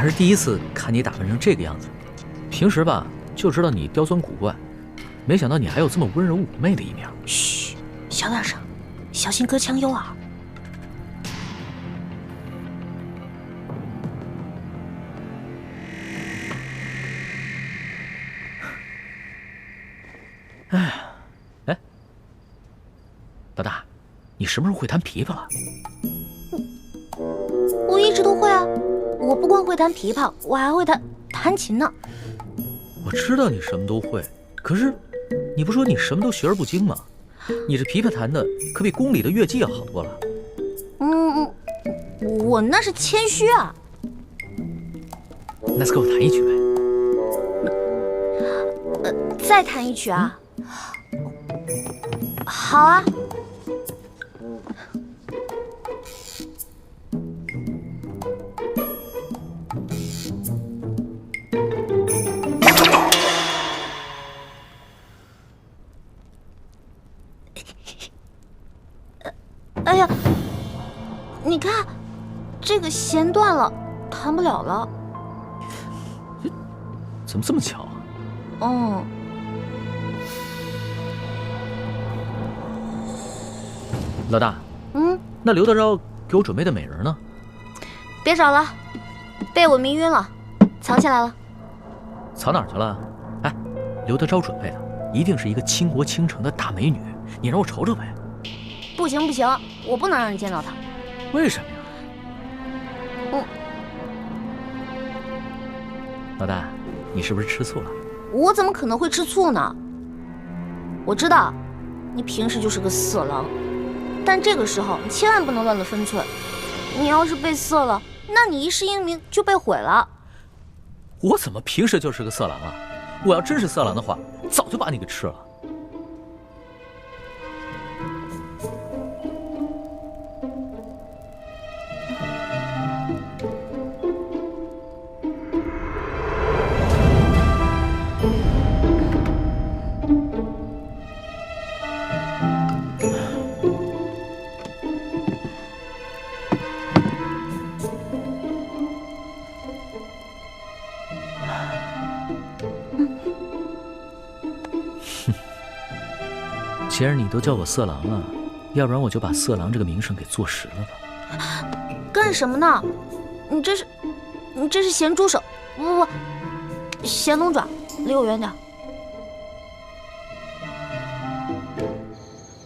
还是第一次看你打扮成这个样子。平时吧，就知道你刁钻古怪，没想到你还有这么温柔妩媚的一面。嘘，小点声，小心隔墙有耳。哎，老大，你什么时候会弹琵琶了？我一直都会啊，我不光会弹琵琶，我还会弹琴呢。我知道你什么都会，可是你不说你什么都学而不精吗？你这琵琶弹的可比宫里的乐伎要好多了。我那是谦虚啊。那再给我弹一曲呗。再弹一曲啊？好啊。哎呀，你看，这个弦断了，弹不了了。怎么这么巧啊？老大，那刘德昭给我准备的美人呢？别找了，被我迷晕了，藏起来了。藏哪儿去了？哎，刘德昭准备的一定是一个倾国倾城的大美女，你让我瞅瞅呗。不行，我不能让你见到她。为什么呀？老大，你是不是吃醋了？我怎么可能会吃醋呢？我知道，你平时就是个色狼，但这个时候你千万不能乱了分寸。你要是被色了，那你一世英名就被毁了。我怎么平时就是个色狼啊？我要真是色狼的话，早就把你给吃了。既然你都叫我色狼了，要不然我就把色狼这个名声给坐实了吧。干什么呢？你这是咸猪手，不，咸龙爪，离我远点。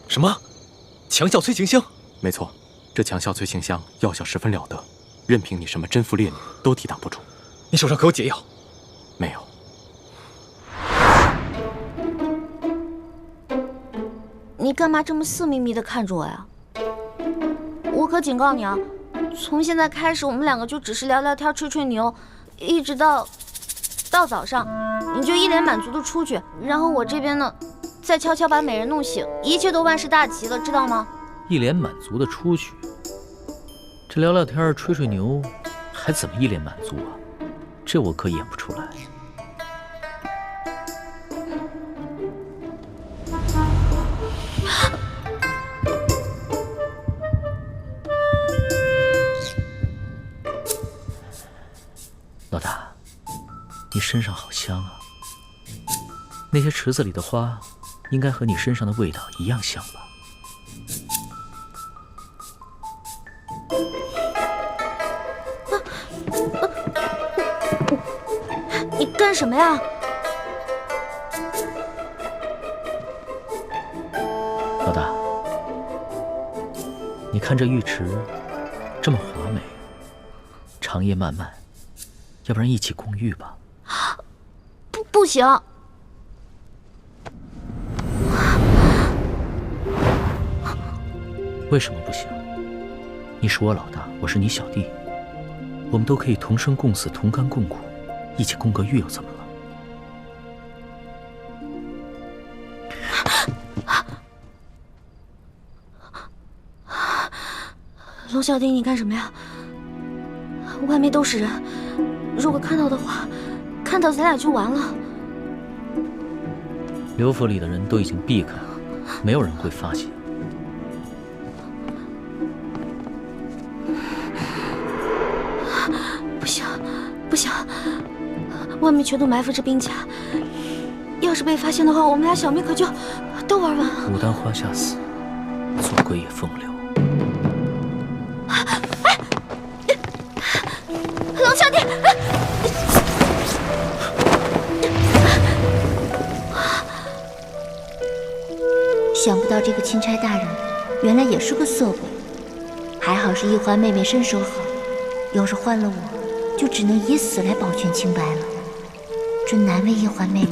什么？强效催情香？没错，这强效催情香药效十分了得，任凭你什么贞妇烈女都抵挡不住。你手上可有解药？没有。你干嘛这么色眯眯地看着我呀？我可警告你啊，从现在开始我们两个就只是聊聊天、吹吹牛，一直到早上，你就一脸满足的出去，然后我这边呢，再悄悄把美人弄醒，一切都万事大吉了，知道吗？一脸满足的出去，这聊聊天、吹吹牛，还怎么一脸满足啊？这我可演不出来。老大，你身上好香啊！那些池子里的花，应该和你身上的味道一样香吧？你干什么呀？老大，你看这浴池这么华美，长夜漫漫，要不然一起共浴吧？不行。为什么不行？你是我老大，我是你小弟，我们都可以同生共死，同甘共苦，一起共个浴又怎么了？龙小弟，你干什么呀？外面都是人，如果看到的话，看到咱俩就完了。刘府里的人都已经避开了，没有人会发现。不外面全都埋伏着兵甲，要是被发现的话，我们俩小命可就都玩完了。牡丹花下死，做鬼也风流。龙小弟！想不到这个钦差大人原来也是个色鬼，还好是一环妹妹身手好，要是换了我，就只能以死来保全清白了，真难为一环妹妹。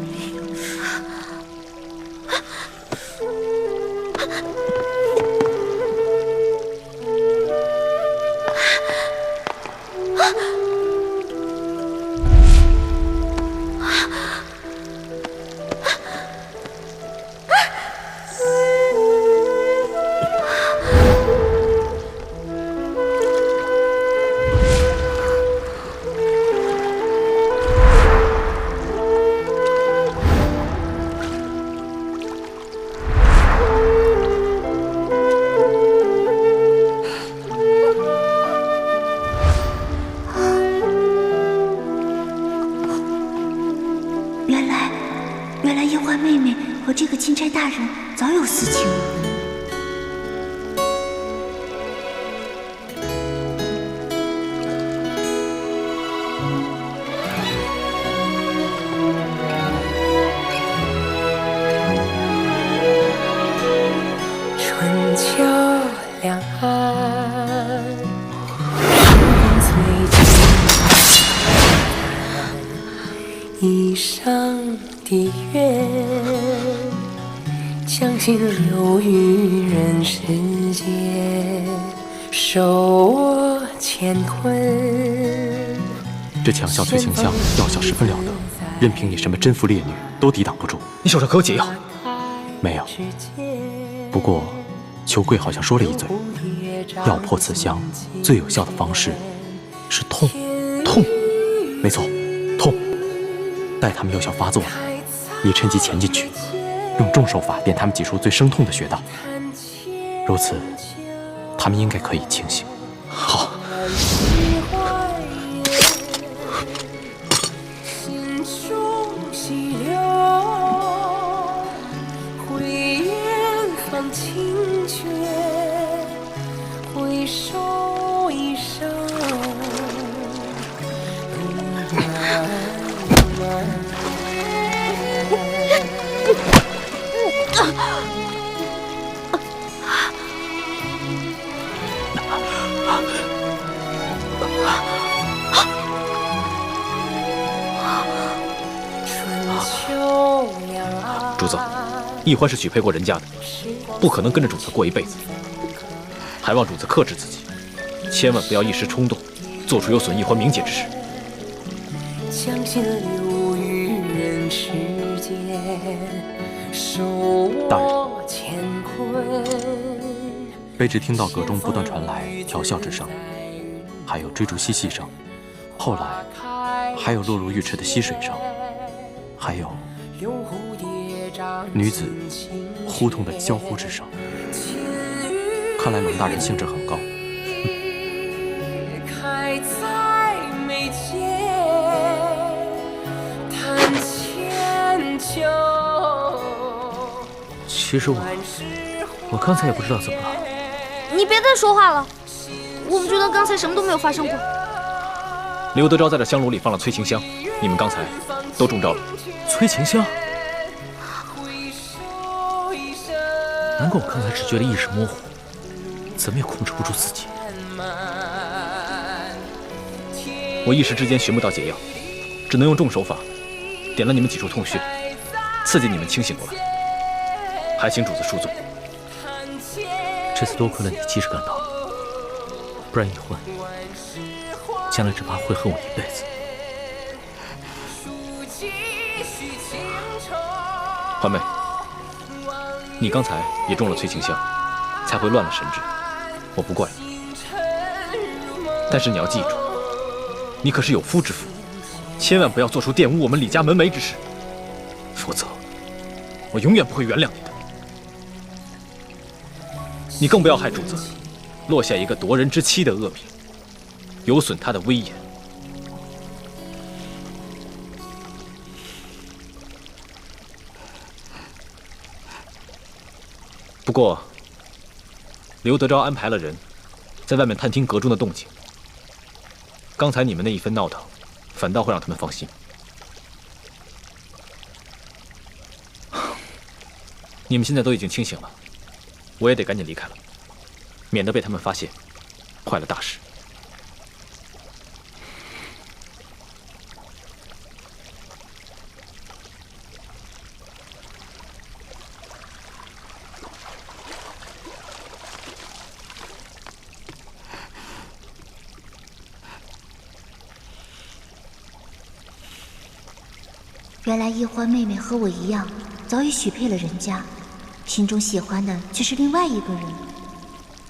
原来一环妹妹和这个钦差大人早有私情。春秋两岸，一生的愿，将心留于人世间，守我乾坤。这强效催情香药效十分了得，任凭你什么贞妇烈女都抵挡不住。你手上可有解药？没有。不过，裘贵好像说了一嘴，要破此香最有效的方式是痛。痛，没错，痛。待他们药效发作了，你趁机潜进去，用重手法点他们几处最生痛的穴道。如此，他们应该可以清醒。好。主子，易欢是许配过人家的，不可能跟着主子过一辈子，还望主子克制自己，千万不要一时冲动，做出有损易欢名节之事。将心留于人世间，守我乾坤。卑职听到阁中不断传来调笑之声，还有追逐嬉戏声，后来还有落入浴池的溪水声，还有女子呼痛的娇呼之声。看来龙大人兴致很高。开在眉间，弹千秋。其实我刚才也不知道怎么了。你别再说话了，我们觉得刚才什么都没有发生过。刘德昭在这香炉里放了催情香，你们刚才都中招了。催情香？难怪我刚才只觉得意识模糊，怎么也控制不住自己。我一时之间寻不到解药，只能用重手法点了你们几处痛穴，刺激你们清醒过来。还请主子恕罪。这次多亏了你及时赶到，不然易欢将来只怕会恨我一辈子。欢妹，你刚才也中了催情香，才会乱了神智，我不怪你。但是你要记住，你可是有夫之妇，千万不要做出玷污我们李家门楣之事，否则我永远不会原谅你的。你更不要害主子落下一个夺人之妻的恶名，有损他的威严。不过，刘德昭安排了人在外面探听阁中的动静。刚才你们那一番闹腾，反倒会让他们放心。你们现在都已经清醒了，我也得赶紧离开了，免得被他们发现，坏了大事。原来叶欢妹妹和我一样，早已许配了人家，心中喜欢的却是另外一个人。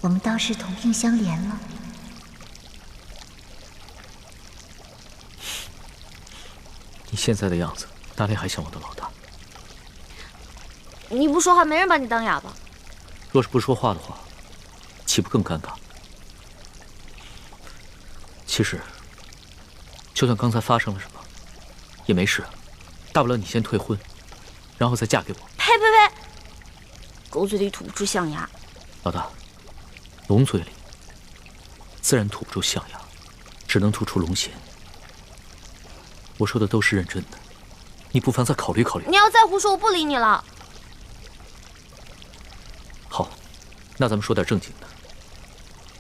我们倒是同病相怜了。你现在的样子，哪里还像我的老大？你不说话，没人把你当哑巴。若是不说话的话，岂不更尴尬？其实，就算刚才发生了什么，也没事。大不了你先退婚，然后再嫁给我。呸呸呸！狗嘴里吐不出象牙。老大，龙嘴里自然吐不出象牙，只能吐出龙涎。我说的都是认真的，你不妨再考虑考虑。你要再胡说，我不理你了。好，那咱们说点正经的。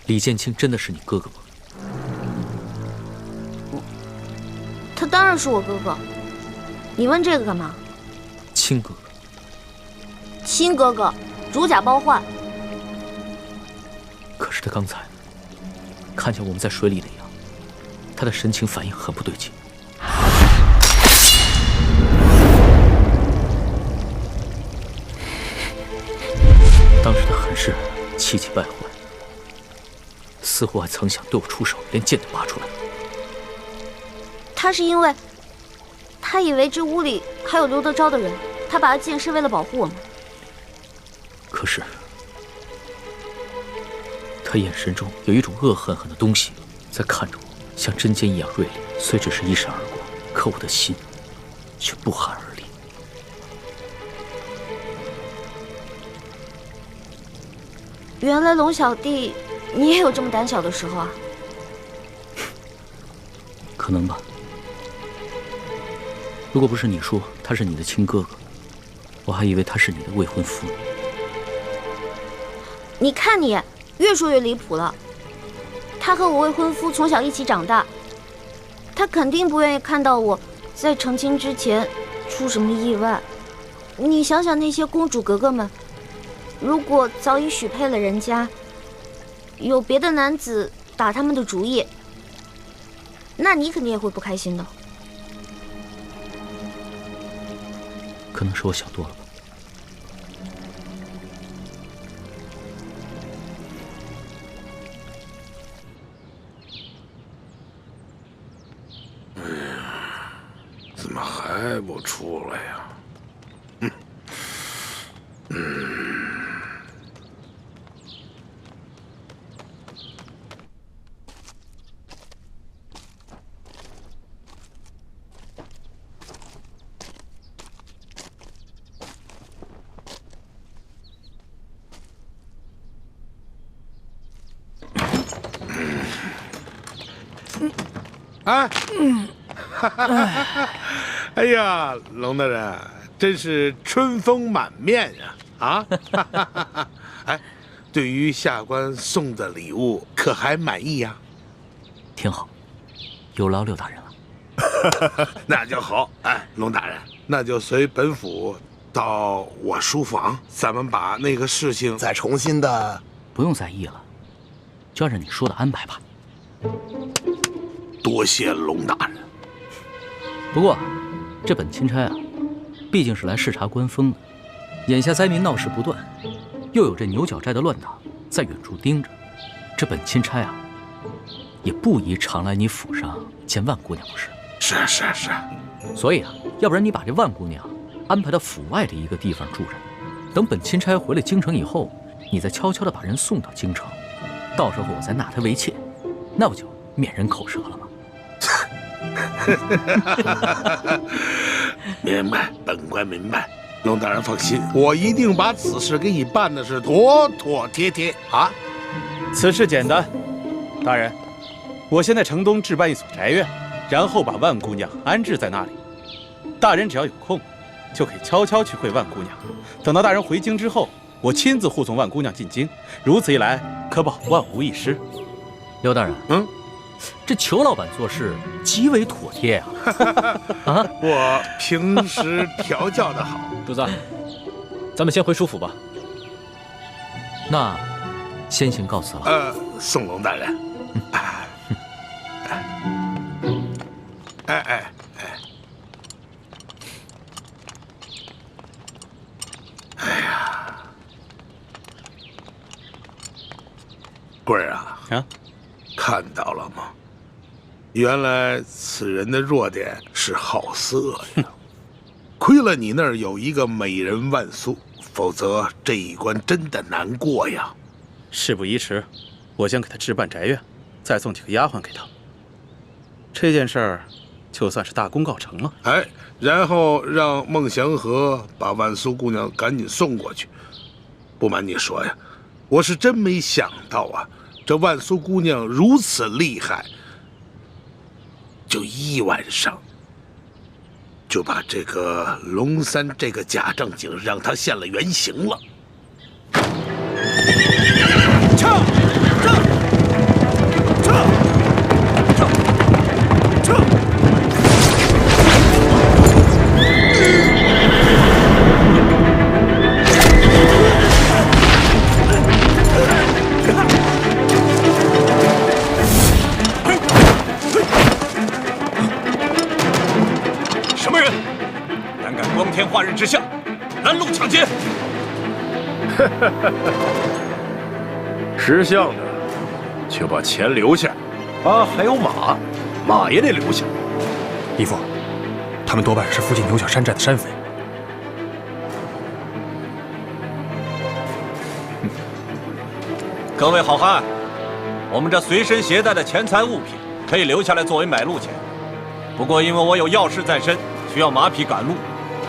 李建清真的是你哥哥吗？他当然是我哥哥。你问这个干嘛？亲哥哥。亲哥哥，如假包换。可是他刚才看见我们在水里那样，他的神情反应很不对劲。当时他很是气急败坏，似乎还曾想对我出手，连剑都拔出来。他是因为他以为这屋里还有刘德昭的人，他拔剑是为了保护我们。可是他眼神中有一种恶狠狠的东西在看着我，像针尖一样锐利。虽只是一闪而过，可我的心却不寒而栗。原来龙小弟，你也有这么胆小的时候啊？可能吧。如果不是你说他是你的亲哥哥，我还以为他是你的未婚夫。你看你，越说越离谱了。他和我未婚夫从小一起长大，他肯定不愿意看到我在成亲之前出什么意外。你想想那些公主格格们，如果早已许配了人家，有别的男子打他们的主意，那你肯定也会不开心的。可能是我想多了吧。怎么还不出来呀？哎，哎呀，龙大人，真是春风满面呀！啊，哎，对于下官送的礼物，可还满意呀？挺好，有劳刘大人了。那就好。哎，龙大人，那就随本府到我书房，咱们把那个事情再重新的。不用在意了，就按照你说的安排吧。多谢龙大人。不过，这本钦差啊，毕竟是来视察官风的。眼下灾民闹事不断，又有这牛角寨的乱党在远处盯着，这本钦差啊，也不宜常来你府上见万姑娘，不是？是。所以啊，要不然你把这万姑娘安排到府外的一个地方住着，等本钦差回来京城以后，你再悄悄地把人送到京城，到时候我再纳她为妾，那不就免人口舌了吗？明白，本官明白。龙大人放心，我一定把此事给你办的是妥妥帖帖啊！此事简单，大人，我先在城东置办一所宅院，然后把万姑娘安置在那里。大人只要有空，就可以悄悄去会万姑娘。等到大人回京之后，我亲自护送万姑娘进京，如此一来，可保万无一失。刘大人，这裘老板做事极为妥帖啊！啊，我平时调教的好。主子，咱们先回书府吧。那先行告辞了。宋龙大人。哎，贵儿啊，看到了吗？原来此人的弱点是好色呀！亏了你那儿有一个美人万苏，否则这一关真的难过呀。事不宜迟，我将给他置办宅院，再送几个丫鬟给他。这件事儿就算是大功告成了。哎，然后让孟祥和把万苏姑娘赶紧送过去。不瞒你说呀，我是真没想到啊，这万苏姑娘如此厉害，就一晚上就把这个龙三这个假正经让他现了原形了。什么人胆敢光天化日之下拦路抢劫？识相的就把钱留下，啊，还有马，马也得留下。义父，他们多半是附近牛角山寨的山匪。各位好汉，我们这随身携带的钱财物品可以留下来作为买路钱，不过因为我有要事在身，需要马匹赶路，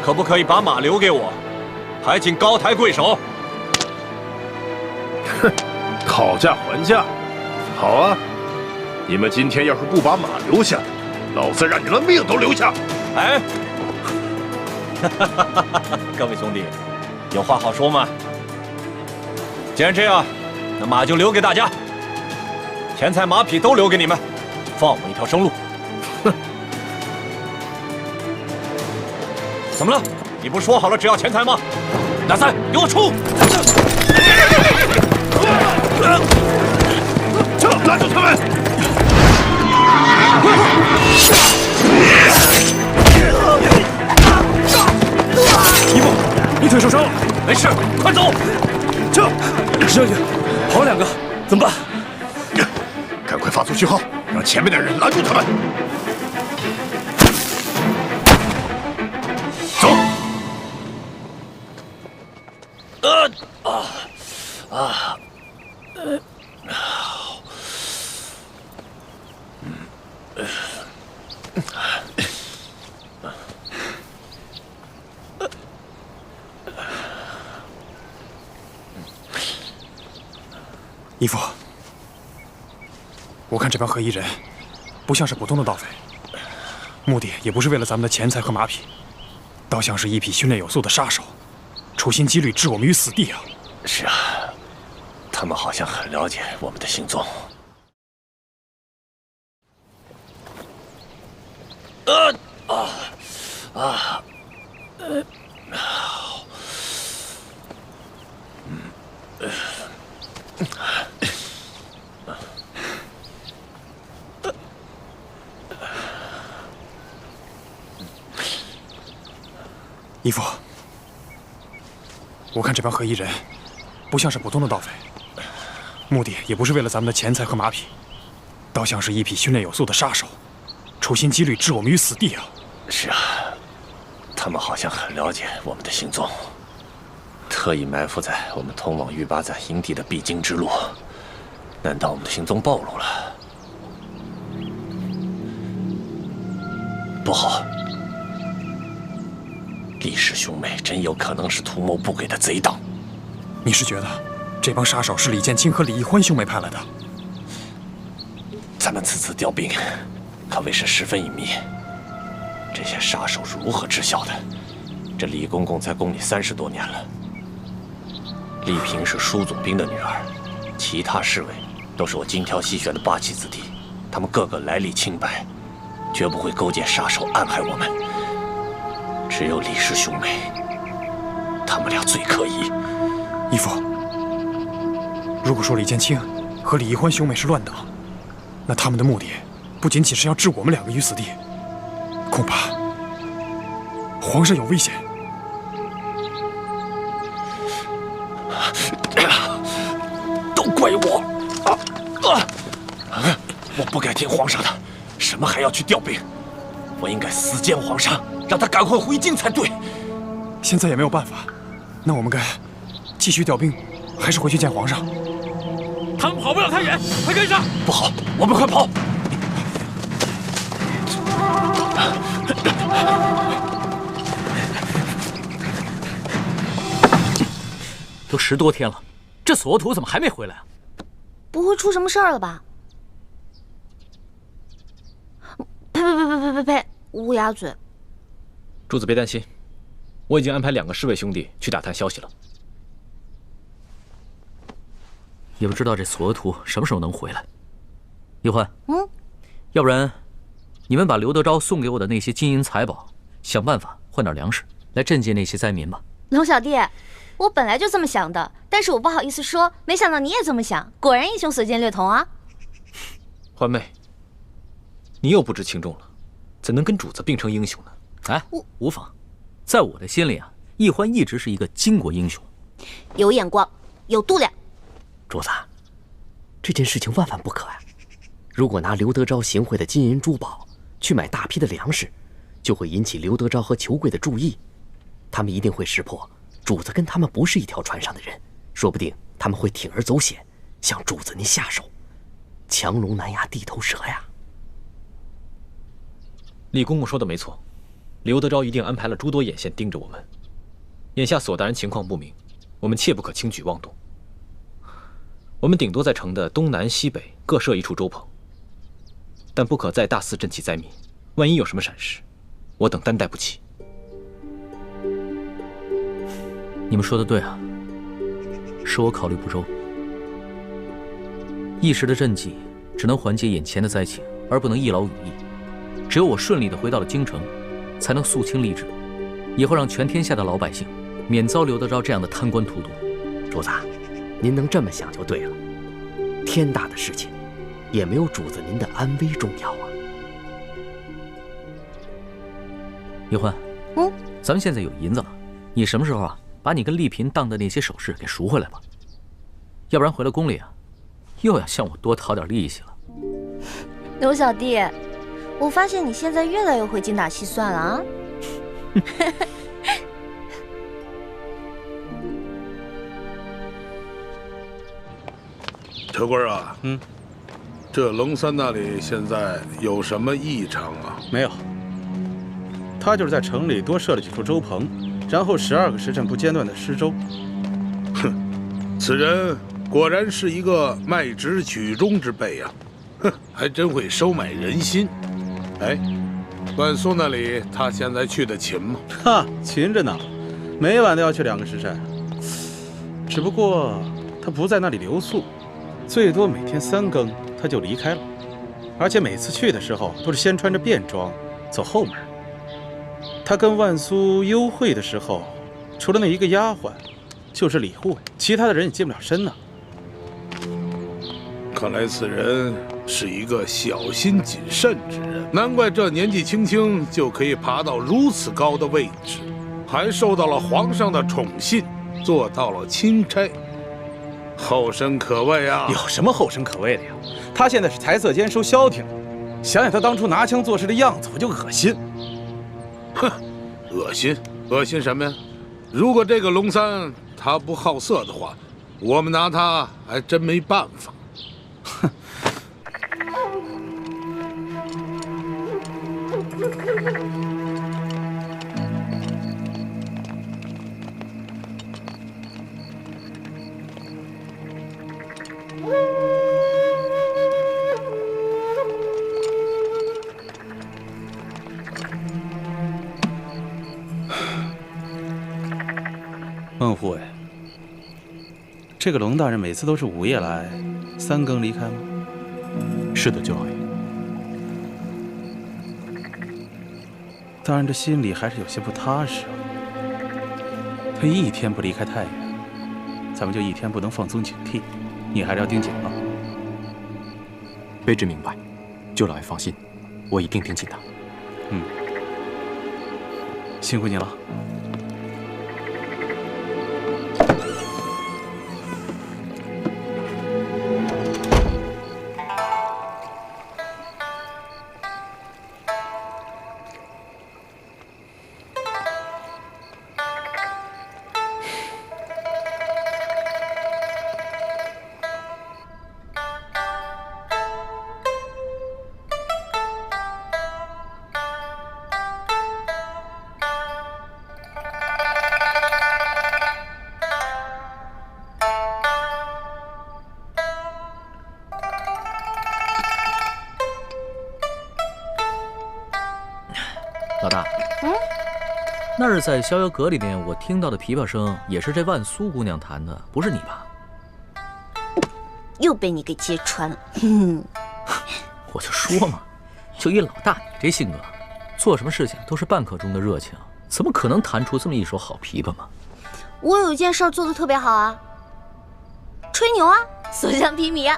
可不可以把马留给我？还请高抬贵手。哼，讨价还价，好啊！你们今天要是不把马留下，老子让你们命都留下！哎，各位兄弟，有话好说吗？既然这样，那马就留给大家，钱财马匹都留给你们，放我一条生路。哼，怎么了？你不是说好了只要钱财吗？大三，给我出！拦住他们！义父，你腿受伤了，没事，快走！石将军，跑两个，怎么办？赶快发出讯号，让前面的人拦住他们！走！义父，我看这帮黑衣人不像是普通的盗匪，目的也不是为了咱们的钱财和马匹，倒像是一批训练有素的杀手，处心积虑置我们于死地啊！是啊，他们好像很了解我们的行踪。义父，我看这帮黑衣人不像是普通的盗匪，目的也不是为了咱们的钱财和马匹，倒像是一批训练有素的杀手，处心积虑置我们于死地啊！是啊，他们好像很了解我们的行踪，特意埋伏在我们通往玉八赞营地的必经之路。难道我们的行踪暴露了？不好！厉氏兄妹真有可能是图谋不轨的贼党。你是觉得这帮杀手是李建清和李易欢兄妹派来的？咱们此次调兵，可谓是十分隐秘。这些杀手是如何知晓的？这李公公在宫里30多年了。丽萍是舒总兵的女儿，其他侍卫都是我精挑细选的霸气子弟，他们个个来历清白，绝不会勾结杀手暗害我们。只有李氏兄妹，他们俩最可疑。义父，如果说李建清和李易欢兄妹是乱党，那他们的目的不仅仅是要置我们2个于死地，恐怕皇上有危险。都怪我！我不该听皇上的，什么还要去调兵？我应该死谏皇上，让他赶快回京才对。现在也没有办法，那我们该继续调兵，还是回去见皇上？他们跑不了太远，快跟上！不好，我们快跑！都10多天了，这索额图怎么还没回来啊？不会出什么事儿了吧？呸！乌鸦嘴！主子别担心，我已经安排2个侍卫兄弟去打探消息了。也不知道这索额图什么时候能回来。易欢，嗯，要不然你们把刘德昭送给我的那些金银财宝，想办法换点粮食来赈济那些灾民吧。龙小弟，我本来就这么想的，但是我不好意思说，没想到你也这么想，果然英雄所见略同啊。欢妹，你又不知轻重了，怎能跟主子并称英雄呢？哎，无妨，在我的心里啊，易欢一直是一个巾帼英雄，有眼光，有度量。主子，这件事情万万不可啊！如果拿刘德昭行贿的金银珠宝去买大批的粮食，就会引起刘德昭和裘贵的注意，他们一定会识破主子跟他们不是一条船上的人，说不定他们会铤而走险，向主子您下手，强龙难压地头蛇呀！李公公说的没错，刘德昭一定安排了诸多眼线盯着我们。眼下索大人情况不明，我们切不可轻举妄动。我们顶多在城的东南西北各设一处粥棚，但不可再大肆赈济灾民，万一有什么闪失，我等担待不起。你们说的对啊，是我考虑不周。一时的赈济只能缓解眼前的灾情，而不能一劳永逸。只有我顺利地回到了京城，才能肃清吏治，以后让全天下的老百姓免遭刘德昭这样的贪官荼毒。主子，您能这么想就对了。天大的事情，也没有主子您的安危重要啊。易欢，咱们现在有银子了，你什么时候啊，把你跟丽嫔当的那些首饰给赎回来吧，要不然回了宫里啊，又要向我多讨点利息了。刘小弟，我发现你现在越来越会精打细算了啊。裘贵啊，这龙三那里现在有什么异常啊？没有，他就是在城里多设了几处粥棚，然后12个时辰不间断的施粥。哼，此人果然是一个卖直取中之辈啊！哼，还真会收买人心。哎，万苏那里他现在去的勤吗？哈，勤着呢，每晚都要去2个时辰。只不过他不在那里留宿，最多每天3更他就离开了，而且每次去的时候都是先穿着便装走后门。他跟万苏幽会的时候，除了那一个丫鬟，就是李护卫，其他的人也近不了身呢。看来此人是一个小心谨慎之人，难怪这年纪轻轻就可以爬到如此高的位置，还受到了皇上的宠信，做到了钦差。后生可畏啊！有什么后生可畏的呀？他现在是财色兼收消停，想想他当初拿枪做事的样子，我就恶心。哼，恶心？恶心什么呀？如果这个龙三他不好色的话，我们拿他还真没办法。哼。这个龙大人每次都是午夜来，3更离开吗？是的，舅老爷。大人这心里还是有些不踏实啊。他一天不离开太原，咱们就一天不能放松警惕。你还是要盯紧了。卑职明白，舅老爷放心，我一定盯紧他。辛苦你了。老大，那日在逍遥阁里面，我听到的琵琶声也是这万苏姑娘弹的，不是你吧？又被你给揭穿了。我就说嘛，就以老大你这性格，做什么事情都是半刻钟的热情，怎么可能弹出这么一手好琵琶嘛？我有一件事做得特别好啊，吹牛啊，所向披靡啊。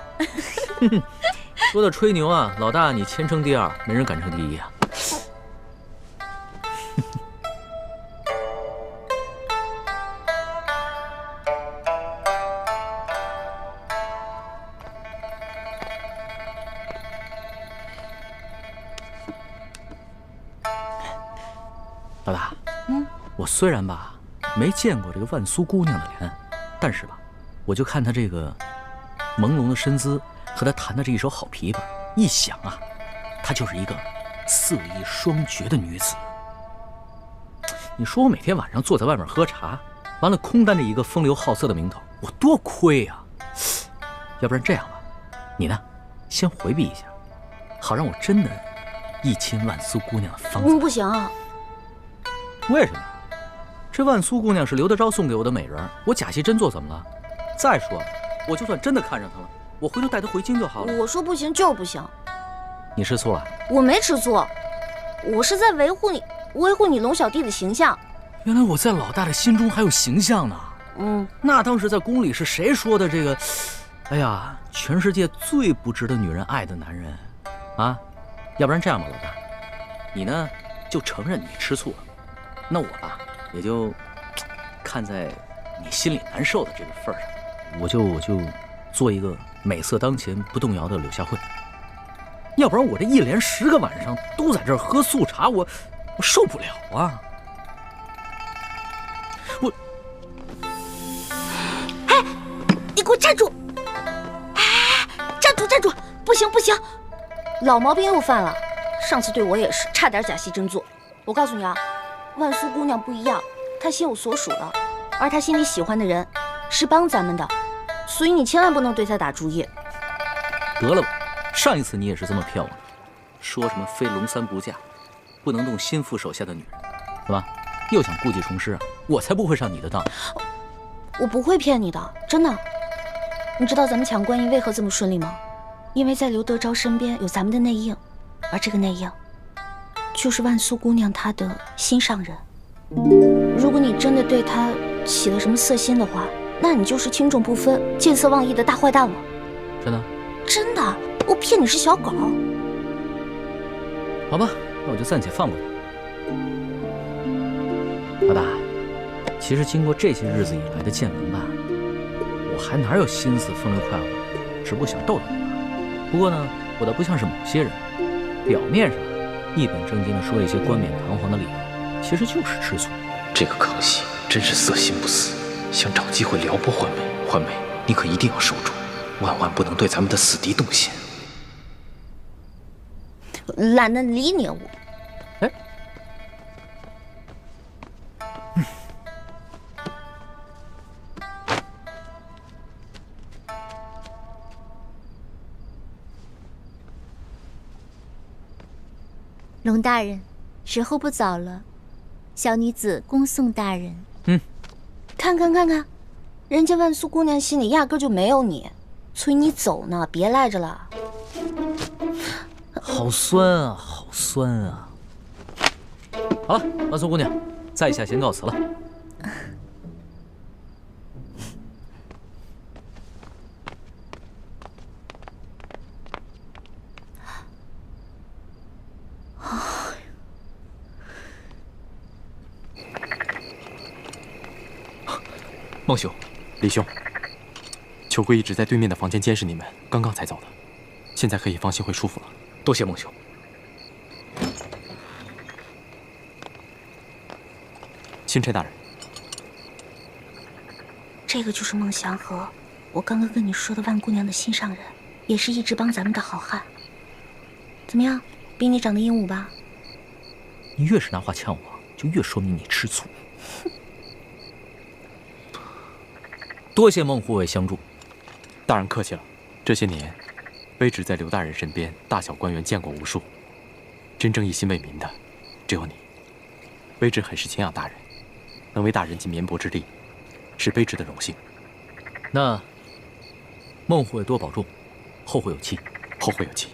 说到吹牛啊，老大你前程第二，没人敢称第一啊。老大，我虽然吧没见过这个万苏姑娘的脸，但是吧，我就看她这个朦胧的身姿和她弹的这一手好琵琶，一想啊，她就是一个色艺双绝的女子。你说我每天晚上坐在外面喝茶，完了空担着一个风流好色的名头，我多亏啊！要不然这样吧，你呢，先回避一下，好让我真的一亲万苏姑娘的芳草。不行啊。为什么？这万苏姑娘是刘德昭送给我的美人，我假戏真做怎么了？再说了，我就算真的看上她了，我回头带她回京就好了。我说不行就是不行。你吃醋了？我没吃醋，我是在维护你龙小弟的形象。原来我在老大的心中还有形象呢。那当时在宫里是谁说的这个？哎呀，全世界最不值得女人爱的男人啊！要不然这样吧，老大，你呢就承认你吃醋了。那我吧，也就看在你心里难受的这个份上，我就做一个美色当前不动摇的柳下惠。要不然我这一连10个晚上都在这儿喝素茶，我受不了啊！哎，你给我站住！哎，站住！不行，老毛病又犯了。上次对我也是，差点假戏真做。我告诉你啊。万苏姑娘不一样，她心有所属的，而她心里喜欢的人是帮咱们的，所以你千万不能对她打主意。得了吧，上一次你也是这么骗我的，说什么非龙三不嫁，不能动心腹手下的女人，怎么又想故技重施啊？我才不会上你的当。我不会骗你的，真的。你知道咱们抢官印为何这么顺利吗？因为在刘德昭身边有咱们的内应，而这个内应就是万苏姑娘她的心上人。如果你真的对她起了什么色心的话，那你就是轻重不分、见色忘义的大坏蛋了。真的？真的，我骗你是小狗。好吧，那我就暂且放过他。老大，其实经过这些日子以来的见闻吧，我还哪有心思风流快活，只不过想逗逗你吧。不过呢，我倒不像是某些人，表面上一本正经地说一些冠冕堂皇的理由，其实就是吃醋。这个康熙真是色心不死，想找机会撩拨焕美。焕美，你可一定要守住，万万不能对咱们的死敌动心。懒得理你我。哎，龙大人，时候不早了，小女子恭送大人。看看，人家万苏姑娘心里压根就没有你，催你走呢，别赖着了。好酸啊，好酸啊！好了，万苏姑娘，在下先告辞了。孟兄，李兄，裘贵一直在对面的房间监视你们，刚刚才走的，现在可以放心回舒服了。多谢孟兄。钦差大人，这个就是孟祥和，我刚刚跟你说的万姑娘的心上人，也是一直帮咱们的好汉。怎么样，比你长得英武吧？你越是拿话呛我，就越说明你吃醋。多谢孟护卫相助。大人客气了。这些年，卑职在刘大人身边，大小官员见过无数，真正一心为民的，只有你。卑职很是敬仰大人，能为大人尽绵薄之力，是卑职的荣幸。那孟护卫多保重，后会有期。后会有期。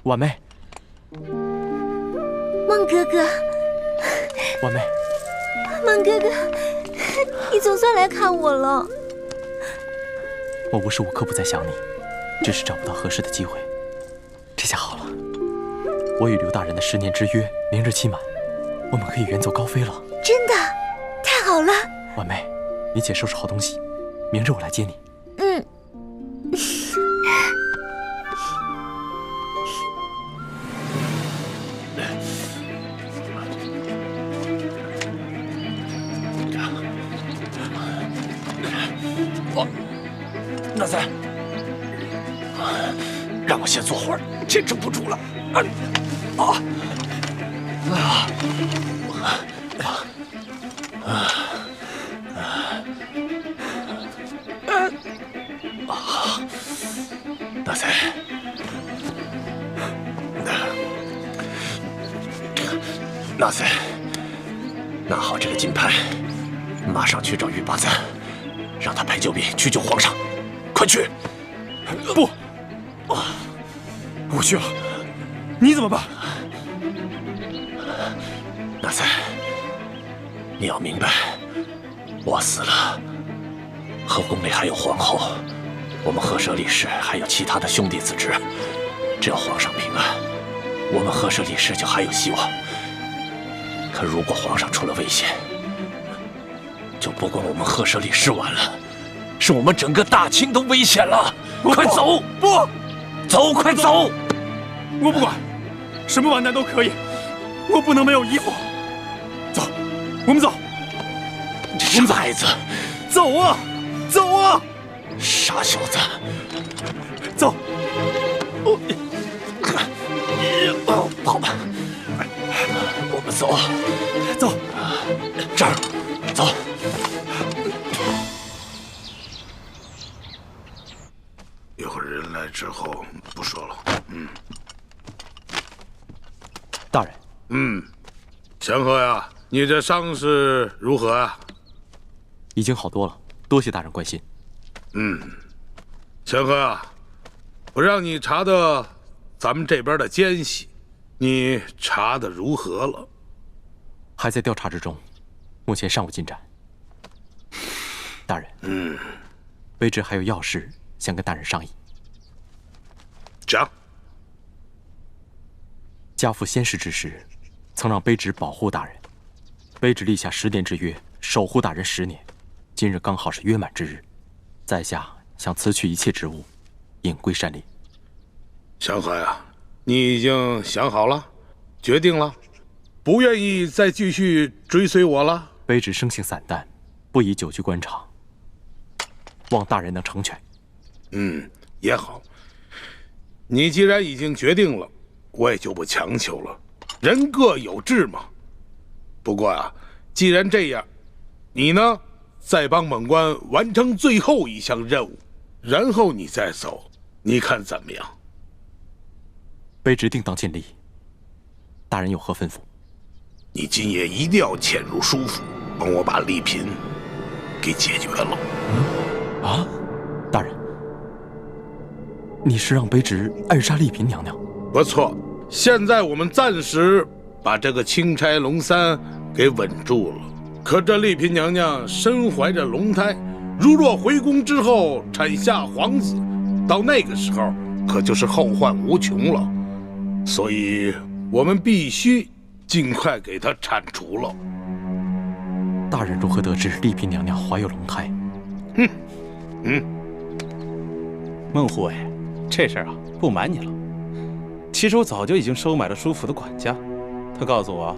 婉妹，孟哥哥，婉妹，孟哥哥，你总算来看我了。我无时无刻不在想你，只是找不到合适的机会。这下好了，我与刘大人的10年之约明日期满，我们可以远走高飞了。真的，太好了。婉妹，你且收拾好东西，明日我来接你。嗯。纳三，让我先坐会儿，坚持不住了。纳三，纳三，拿好这个金牌，马上去找玉八赞，让他派救兵去救皇上。快去！不，我去了，你怎么办？纳三，你要明白，我死了，后宫里还有皇后，我们赫舍李氏还有其他的兄弟子侄，只要皇上平安，我们赫舍李氏就还有希望。可如果皇上出了危险，就不光我们赫舍李氏完了。是我们整个大清都危险了！快走！不，走，快走！我不管，什么完蛋都可以，我不能没有衣服。走，我们走。傻孩子，走啊，走啊！傻小子，走。跑吧，我们走，走，这儿，走。一会儿人来之后不说了。大人。祥和呀，你这伤势如何啊？已经好多了，多谢大人关心。祥和啊，我让你查的咱们这边的奸细，你查的如何了？还在调查之中，目前尚无进展。大人，卑职还有要事想跟大人商议。讲。家父先逝之时，曾让卑职保护大人，卑职立下10年之约，守护大人10年。今日刚好是约满之日，在下想辞去一切职务，隐归山林。祥和呀，你已经想好了，决定了，不愿意再继续追随我了？卑职生性散淡，不宜久居官场，望大人能成全。也好。你既然已经决定了，我也就不强求了，人各有志嘛。不过啊，既然这样，你呢，再帮本官完成最后一项任务，然后你再走，你看怎么样？卑职定当尽力。大人有何吩咐？你今夜一定要潜入书府，帮我把丽嫔给解决了。啊，大人，你是让卑职暗杀丽嫔娘娘？不错，现在我们暂时把这个钦差龙三给稳住了。可这丽嫔娘娘身怀着龙胎，如若回宫之后产下皇子，到那个时候可就是后患无穷了。所以我们必须尽快给她铲除了。大人如何得知丽嫔娘娘怀有龙胎？孟护卫，这事儿啊，不瞒你了。其实我早就已经收买了书府的管家，他告诉我，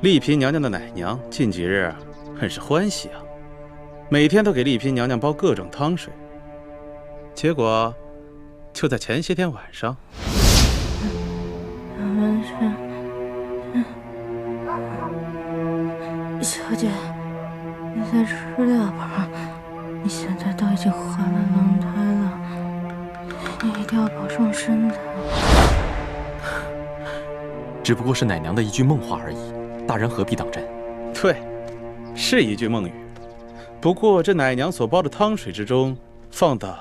丽嫔娘娘的奶娘近几日很是欢喜啊，每天都给丽嫔娘娘煲各种汤水。结果，就在前些天晚上，小姐，你再吃2盘。你现在都已经怀了龙胎了，你一定要保重身体。只不过是奶娘的一句梦话而已，大人何必当真？对，是一句梦语。不过这奶娘所煲的汤水之中放的，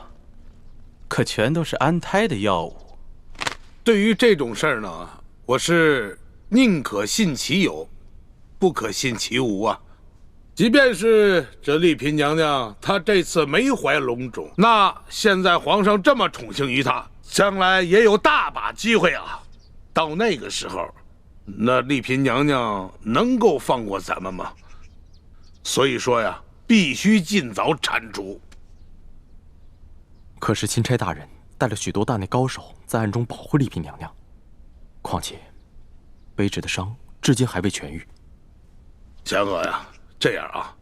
可全都是安胎的药物。对于这种事儿呢，我是宁可信其有，不可信其无啊。即便是这丽嫔娘娘，她这次没怀龙种，那现在皇上这么宠幸于她，将来也有大把机会啊。到那个时候，那丽嫔娘娘能够放过咱们吗？所以说呀，必须尽早铲除。可是钦差大人带了许多大内高手在暗中保护丽嫔娘娘，况且卑职的伤至今还未痊愈。祥和呀，这样啊，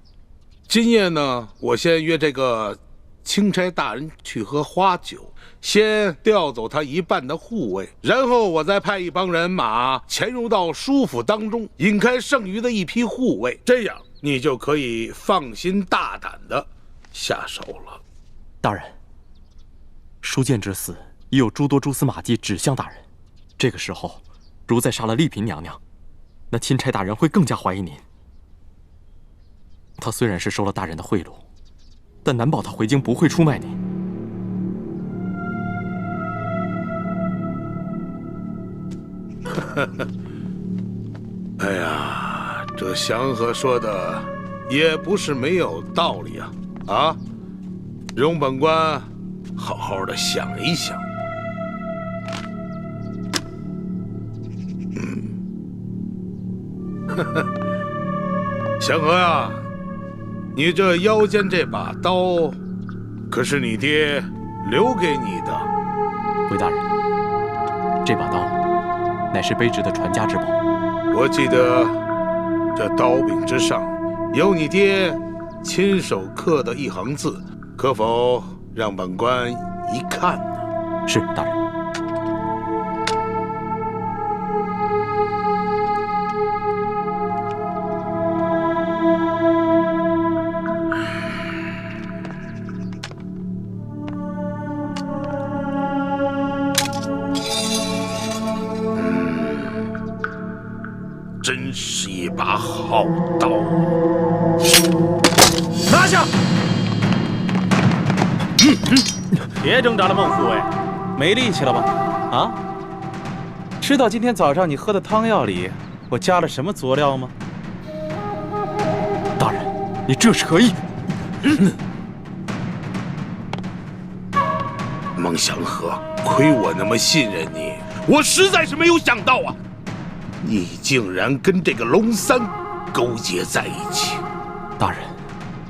今夜呢，我先约这个钦差大人去喝花酒，先调走他一半的护卫，然后我再派一帮人马潜入到书府当中，引开剩余的一批护卫，这样你就可以放心大胆的下手了。大人，书剑之死已有诸多蛛丝马迹指向大人，这个时候如再杀了丽嫔娘娘，那钦差大人会更加怀疑您。他虽然是收了大人的贿赂，但难保他回京不会出卖您。哎呀，这祥和说的也不是没有道理啊！啊，容本官好好的想一想。祥和呀，你这腰间这把刀，可是你爹留给你的。回大人，这把刀乃是卑职的传家之宝。我记得这刀柄之上有你爹亲手刻的一行字，可否让本官一看呢？是，大人。真是一把好刀！拿下！别挣扎了，孟护卫，没力气了吧？啊？知道今天早上你喝的汤药里我加了什么佐料吗？大人，你这是何意？孟祥和，亏我那么信任你，我实在是没有想到啊！你竟然跟这个龙三勾结在一起！大人，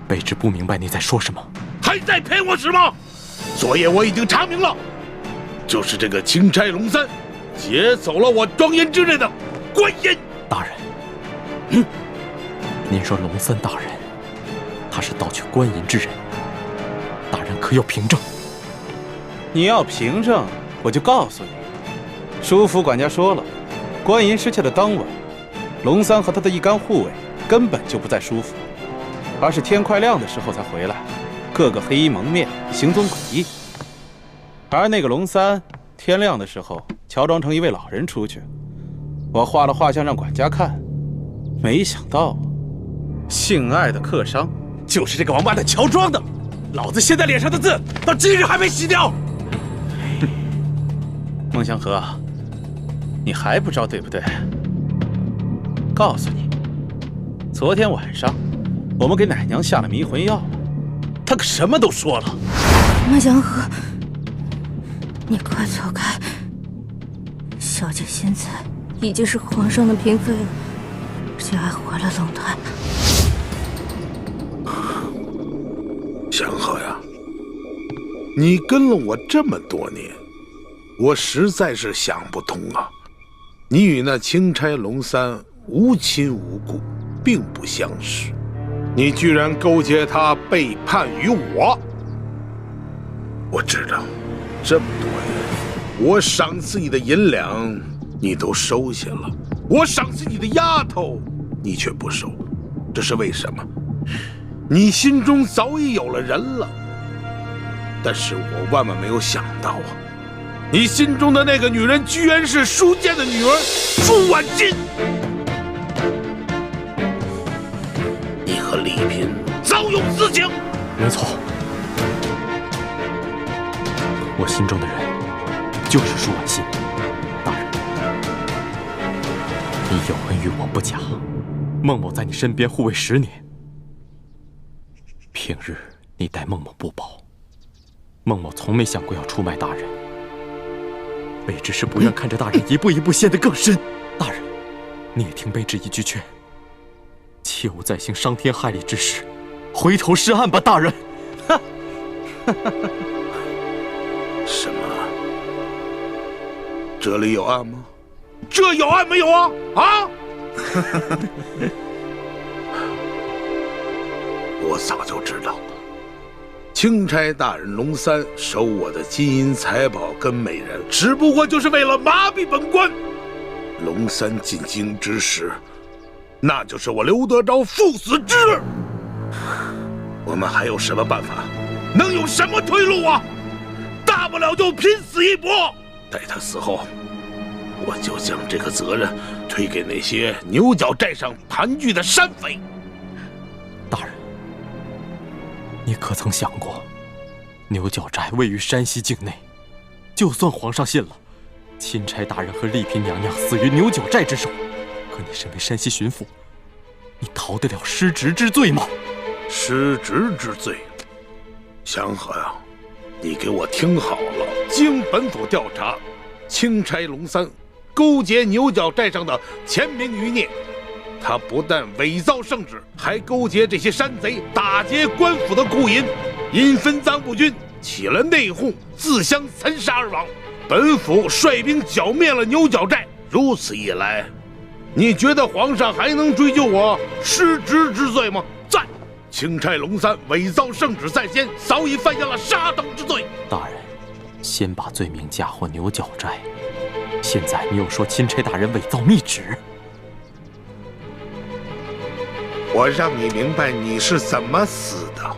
卑职不明白你在说什么。还在骗我什么？昨夜我已经查明了，就是这个钦差龙三劫走了我庄严之内的官银。大人，您说龙三大人，他是盗取官银之人，大人可有凭证？你要凭证，我就告诉你。书府管家说了，官银失窃的当晚，龙三和他的一干护卫根本就不在书府，而是天快亮的时候才回来，个个黑衣蒙面，行踪诡异。而那个龙三，天亮的时候乔装成一位老人出去，我画了画像让管家看，没想到，性爱的客商就是这个王八蛋乔装的。老子现在脸上的字到今日还没洗掉。孟祥和，你还不知道对不对？告诉你，昨天晚上我们给奶娘下了迷魂药，她可什么都说了。孟祥和，你快走开！小姐现在已经是皇上的嫔妃了，而且还怀了龙胎。祥和呀，你跟了我这么多年，我实在是想不通啊！你与那钦差龙三无亲无故，并不相识，你居然勾结他背叛于我！我知道，这么多年，我赏赐你的银两，你都收下了；我赏赐你的丫头，你却不收，这是为什么？你心中早已有了人了，但是我万万没有想到啊，你心中的那个女人居然是舒剑的女儿舒婉金。你和丽嫔早有私情。没错，我心中的人就是舒婉欣。大人，你有恩于我不假，孟某在你身边护卫10年。平日你待孟某不薄，孟某从没想过要出卖大人，卑职是不愿看着大人一步一步陷得更深。大人，你也听卑职一句劝，切勿再行伤天害理之事，回头是岸吧，大人。什么？这里有案吗？这有案没有啊？啊！我早就知道，钦差大人龙三收我的金银财宝跟美人，只不过就是为了麻痹本官。龙三进京之时，那就是我刘德昭赴死之日。我们还有什么办法？能有什么退路啊？大不了就拼死一搏。待他死后，我就将这个责任推给那些牛角寨上盘踞的山匪。大人，你可曾想过，牛角寨位于山西境内，就算皇上信了，钦差大人和丽嫔娘娘死于牛角寨之手，可你身为山西巡抚，你逃得了失职之罪吗？失职之罪，祥和呀，你给我听好了，经本府调查，钦差龙三勾结牛角寨上的前明余孽，他不但伪造圣旨，还勾结这些山贼打劫官府的库银，因分赃不均，起了内讧，自相残杀而亡。本府率兵剿灭了牛角寨，如此一来，你觉得皇上还能追究我失职之罪吗？在钦差龙三伪造圣旨在先，早已犯下了杀等之罪。大人，先把罪名嫁祸牛角寨，现在你又说钦差大人伪造密旨，我让你明白你是怎么死的。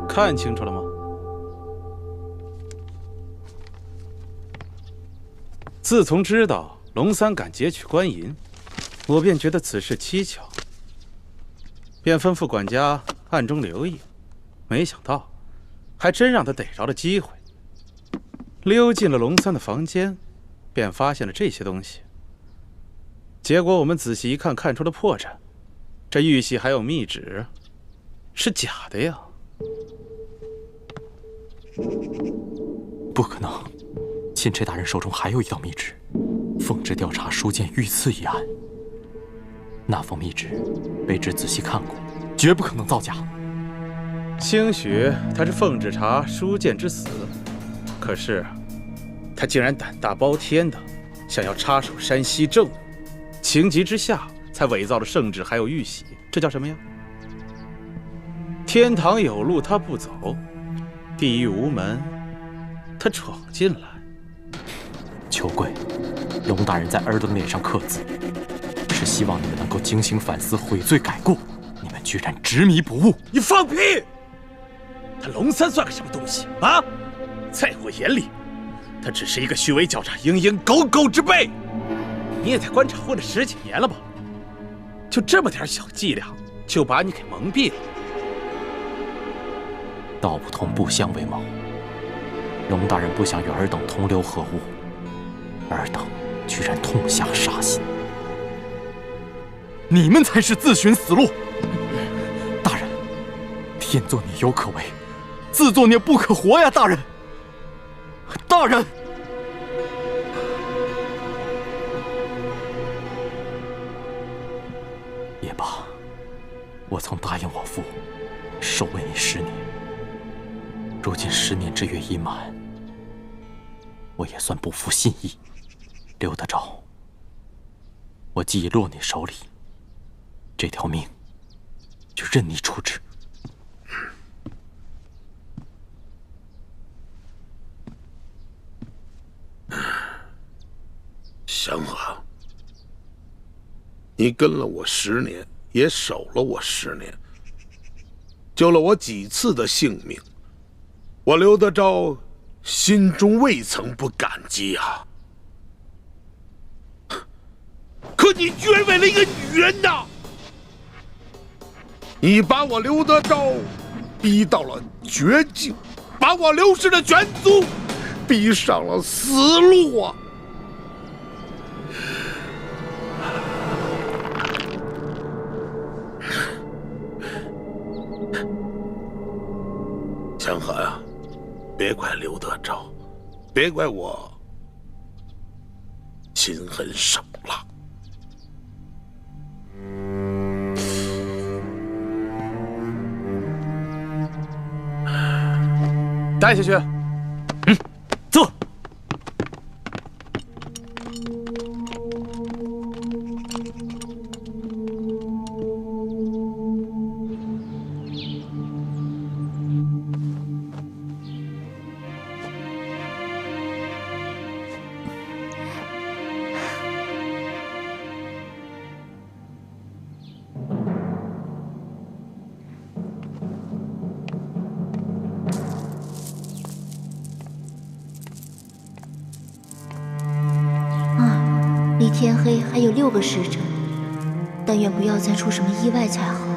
看清楚了吗？自从知道龙三敢劫取官银，我便觉得此事蹊跷，便吩咐管家暗中留意。没想到，还真让他逮着了机会。溜进了龙三的房间，便发现了这些东西。结果我们仔细一看，看出了破绽，这玉玺还有密旨，是假的呀！不可能，钦差大人手中还有一道密旨，奉旨调查书剑遇刺一案。那封密旨，卑职仔细看过，绝不可能造假。兴许他是奉旨查书剑之死，可是他竟然胆大包天的想要插手山西政务，情急之下才伪造了圣旨还有玉玺，这叫什么呀？天堂有路他不走，地狱无门他闯进来。求贵，龙大人在儿等脸上刻字，是希望你们能够警醒反思，悔罪改过。你们居然执迷不悟！你放屁！他龙三算个什么东西啊？在我眼里，他只是一个虚伪狡诈、蝇营狗苟之辈。你也在官场混了10几年了吧？就这么点小伎俩，就把你给蒙蔽了。道不同不相为谋。龙大人不想与尔等同流合污，尔等居然痛下杀心。你们才是自寻死路！大人，天作孽犹可为，自作孽不可活呀！大人，大人。也罢，我曾答应我父，守卫你10年。如今10年之约已满，我也算不负信义。刘德昭，我既已落你手里，这条命就任你处置。祥和，你跟了我10年，也守了我10年，救了我几次的性命，我刘德昭心中未曾不感激啊！可你居然为了一个女人呐！你把我刘德昭逼到了绝境，把我刘氏的全族逼上了死路啊！祥和呀，别怪刘德昭，别怪我心狠手辣。带下去。走。离天黑还有6个时辰，但愿不要再出什么意外才好。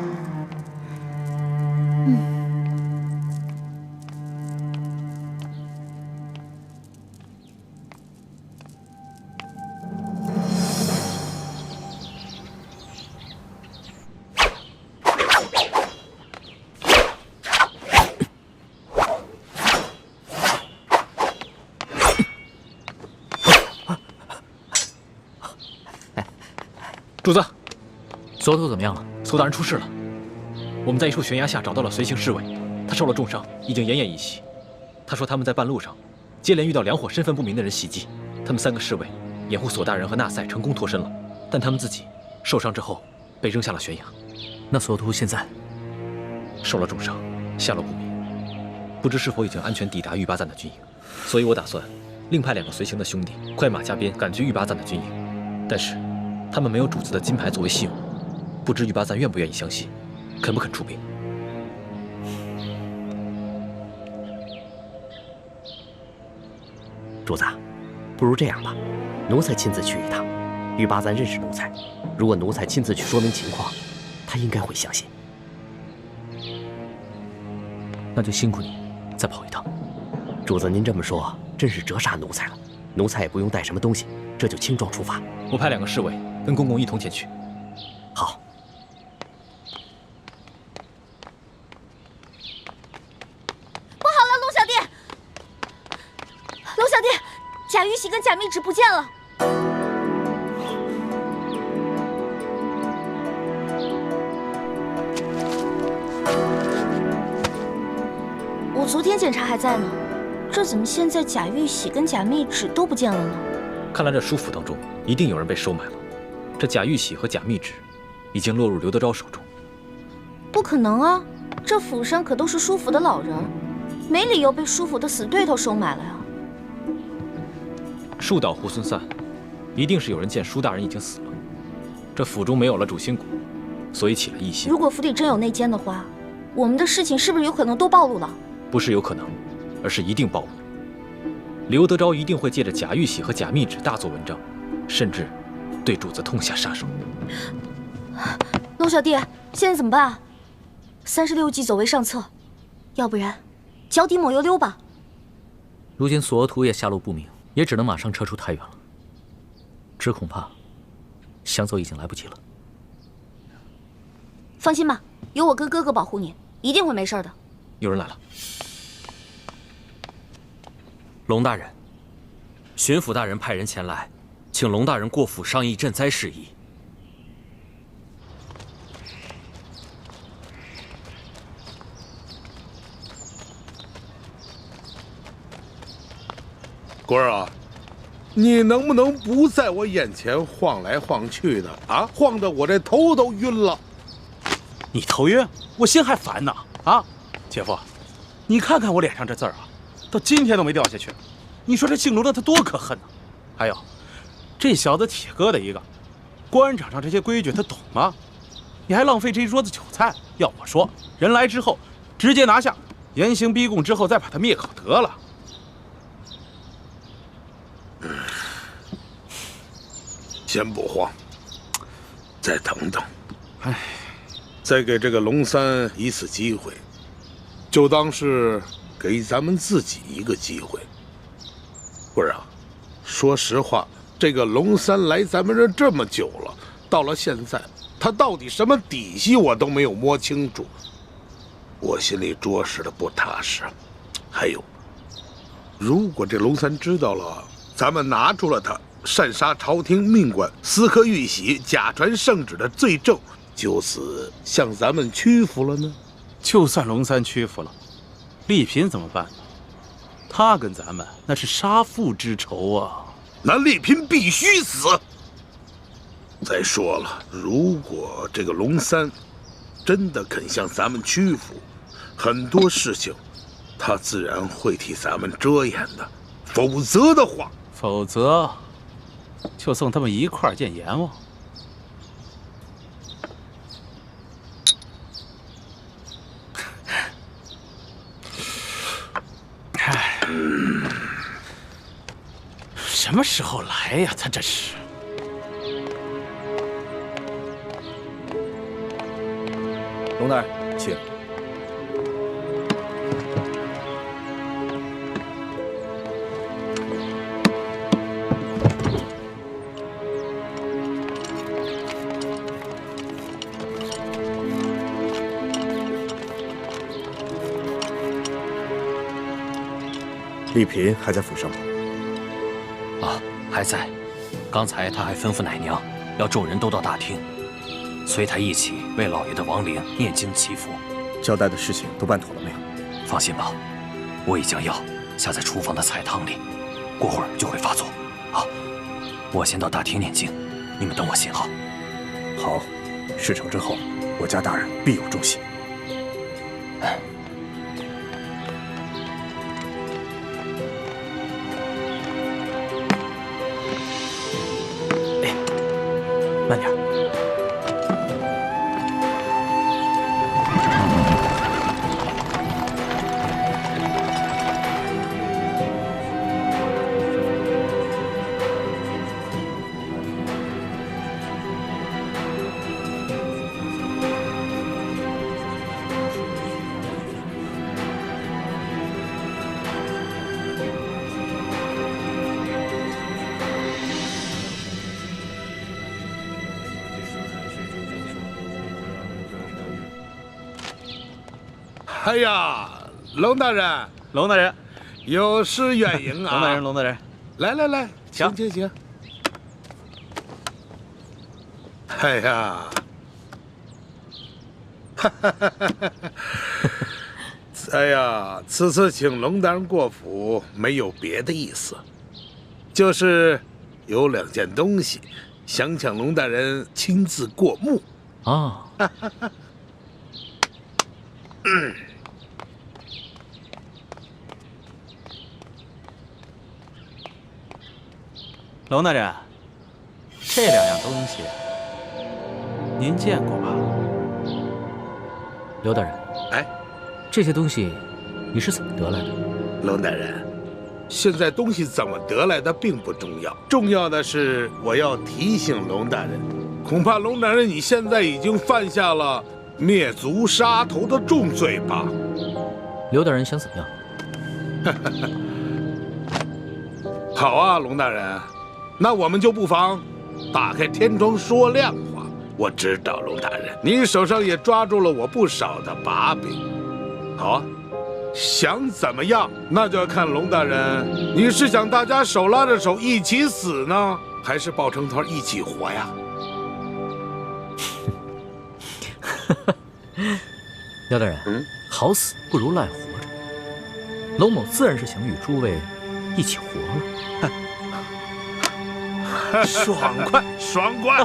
主子，索图怎么样了？索大人出事了。我们在一处悬崖下找到了随行侍卫，他受了重伤，已经奄奄一息。他说他们在半路上接连遇到2伙身份不明的人袭击，他们3个侍卫掩护索大人和纳赛成功脱身了，但他们自己受伤之后被扔下了悬崖。那索图现在受了重伤，下落不明，不知是否已经安全抵达玉巴赞的军营。所以我打算另派2个随行的兄弟快马加鞭赶去玉巴赞的军营，但是他们没有主子的金牌作为信物，不知玉巴赞愿不愿意相信，肯不肯出兵？主子，不如这样吧，奴才亲自去一趟。玉巴赞认识奴才，如果奴才亲自去说明情况，他应该会相信。那就辛苦你再跑一趟。主子您这么说，真是折煞奴才了。奴才也不用带什么东西，这就轻装出发。我派2个侍卫跟公公一同前去。好。不好了，龙小弟！龙小弟，贾玉玺跟贾密旨不见了。我昨天检查还在呢，这怎么现在贾玉玺跟贾密旨都不见了呢？看来这书府当中一定有人被收买了。这贾玉玺和贾密旨已经落入刘德昭手中。不可能啊！这府上可都是舒府的老人，没理由被舒府的死对头收买了呀。树倒猢狲散，一定是有人见舒大人已经死了，这府中没有了主心骨，所以起了异心。如果府里真有内奸的话，我们的事情是不是有可能都暴露了？不是有可能，而是一定暴露。刘德昭一定会借着贾玉玺和贾密旨大做文章，甚至对主子痛下杀手。龙小弟，现在怎么办啊？36计走为上策，要不然脚底抹油溜吧。如今索额图也下落不明，也只能马上撤出太原了。只恐怕想走已经来不及了。放心吧，有我跟哥哥保护你，一定会没事的。有人来了。龙大人，巡抚大人派人前来，请龙大人过府商议赈灾事宜。官儿啊，你能不能不在我眼前晃来晃去的啊？晃得我这头都晕了。你头晕，我心还烦呢。啊，姐夫，你看看我脸上这字儿啊，到今天都没掉下去。你说这姓龙的他多可恨呢！还有，这小子铁疙瘩一个，官场上这些规矩他懂吗？你还浪费这一桌子酒菜。要我说，人来之后直接拿下，严刑逼供之后再把他灭口得了。先不慌，再等等。哎，再给这个龙三一次机会，就当是给咱们自己一个机会。官儿啊，说实话，这个龙三来咱们这这么久了，到了现在，他到底什么底细我都没有摸清楚，我心里着实的不踏实。还有，如果这龙三知道了，咱们拿出了他擅杀朝廷命官、私刻玉玺、假传圣旨的罪证，就此向咱们屈服了呢？就算龙三屈服了，丽嫔怎么办呢？他跟咱们那是杀父之仇啊！那丽嫔必须死。再说了，如果这个龙三真的肯向咱们屈服，很多事情他自然会替咱们遮掩的。否则的话，就送他们一块儿见阎王。唉，什么时候来呀？他这是。龙大人，请。丽嫔还在府上吗？啊，还在。刚才他还吩咐奶娘，要众人都到大厅，随他一起为老爷的亡灵念经祈福。交代的事情都办妥了没有？放心吧，我已将药下在厨房的菜汤里，过会儿就会发作。好，我先到大厅念经，你们等我信号。好，事成之后，我家大人必有重喜。慢点。哎呀，龙大人，龙大人，有失远迎啊！龙大人，龙大人，来，请。哎呀，哎呀，此次请龙大人过府，没有别的意思，就是有2件东西想请龙大人亲自过目。啊。龙大人，这两样东西您见过吧？刘大人，哎，这些东西你是怎么得来的？龙大人，现在东西怎么得来的并不重要，重要的是我要提醒龙大人，恐怕龙大人你现在已经犯下了灭族杀头的重罪吧？刘大人想怎么样？好啊，龙大人，那我们就不妨打开天窗说亮话。我知道龙大人，您手上也抓住了我不少的把柄。好啊，想怎么样，那就要看龙大人，你是想大家手拉着手一起死呢，还是抱成团一起活呀？廖大人，好死不如赖活着。龙某自然是想与诸位一起活了。爽快，爽快！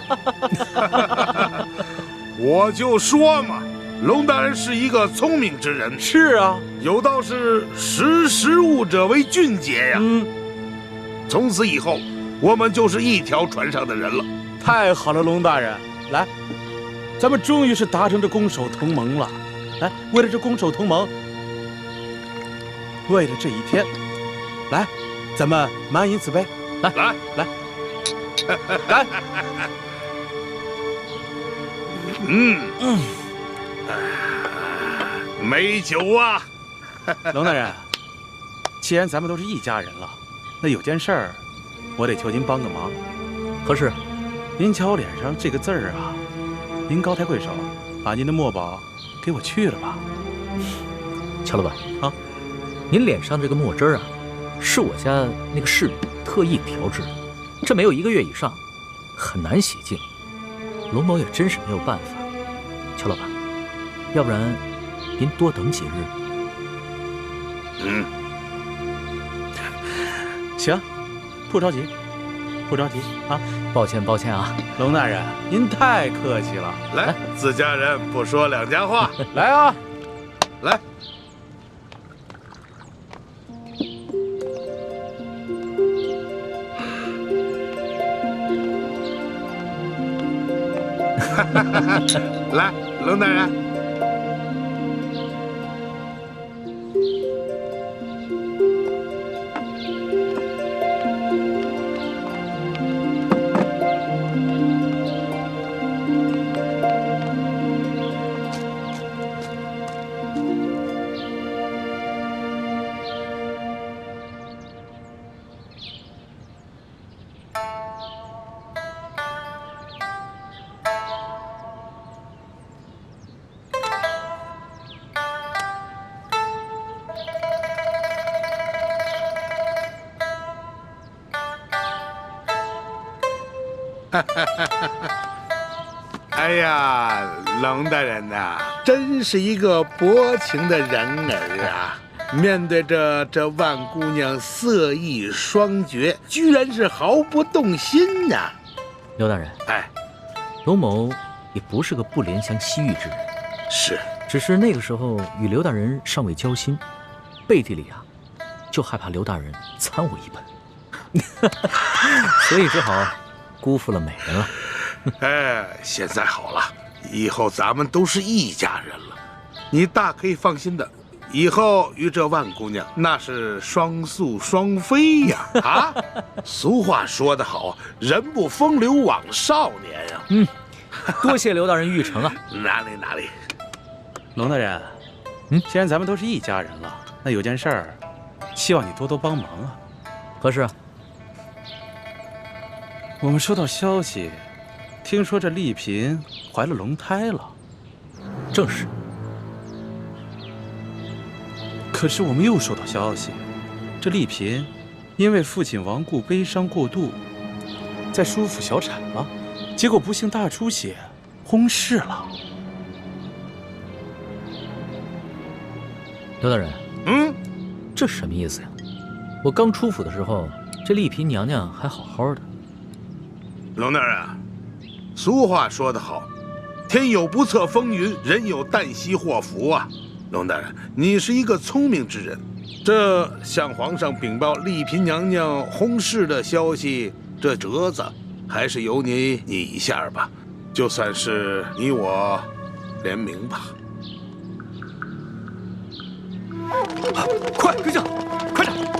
我就说嘛，龙大人是一个聪明之人。是啊，有道是识时务者为俊杰呀。从此以后，我们就是一条船上的人了。太好了，龙大人，来，咱们终于是达成这攻守同盟了。来，为了这攻守同盟，为了这一天，来，咱们满饮此杯。来，来，来。来，美酒啊！龙大人，既然咱们都是一家人了，那有件事儿，我得求您帮个忙。何事？您瞧我脸上这个字儿啊，您高抬贵手，把您的墨宝给我去了吧。乔老板啊，您脸上这个墨汁儿啊，是我家那个侍女特意调制的。这没有1个月以上，很难洗净。龙某也真是没有办法。乔老板，要不然您多等几日。行，不着急，不着急啊。抱歉，抱歉啊，龙大人，您太客气了。来，自家人不说两家话。来啊，来。来，龙大人，哎呀，龙大人呐，真是一个薄情的人儿啊！面对着这万姑娘色艺双绝，居然是毫不动心呐！刘大人，哎，龙某也不是个不怜香惜玉之人，是，只是那个时候与刘大人尚未交心，背地里啊，就害怕刘大人参我一本，所以只好辜负了美人了。哎，现在好了，以后咱们都是一家人了，你大可以放心的，以后与这万姑娘那是双宿双飞呀！啊，俗话说得好，人不风流枉少年呀。多谢刘大人玉成啊。哪里哪里。龙大人，既然咱们都是一家人了，那有件事儿，希望你多多帮忙啊。何事啊？我们收到消息，听说这丽嫔怀了龙胎了。正是。可是我们又收到消息，这丽嫔因为父亲亡故悲伤过度，在舒府小产了，结果不幸大出血，薨逝了。刘大人，这什么意思呀？我刚出府的时候，这丽嫔娘娘还好好的。龙大人，俗话说得好，天有不测风云，人有旦夕祸福啊。龙大人，你是一个聪明之人，这向皇上禀报丽嫔娘娘薨逝的消息，这折子还是由你拟一下吧，就算是你我联名吧。快，阁下，快点！